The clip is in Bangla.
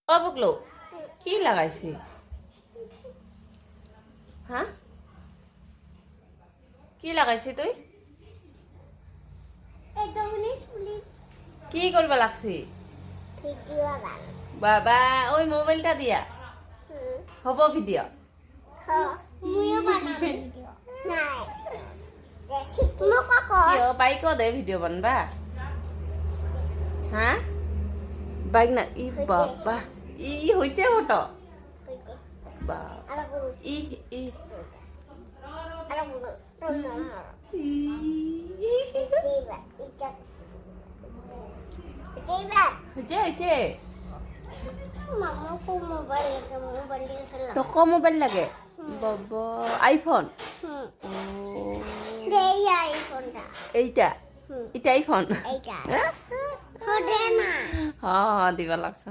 ও বকলো কি লাগাইছি হ্যাঁ কি লাগাইছি তুই কি করবা লাগছি বাবা ওই মোবাইলটা দিয়া হব ভিডিও বাইকও দে ভিডিও বানবা হ্যাঁ বাইক না ই বাবা ই হয়েছে ফটো ই ই হয়েছে হয়েছে তোকে মোবাইল লাগে বাবা আইফোন এইটা এটা আইফোন হ্যাঁ দিবা লাগছে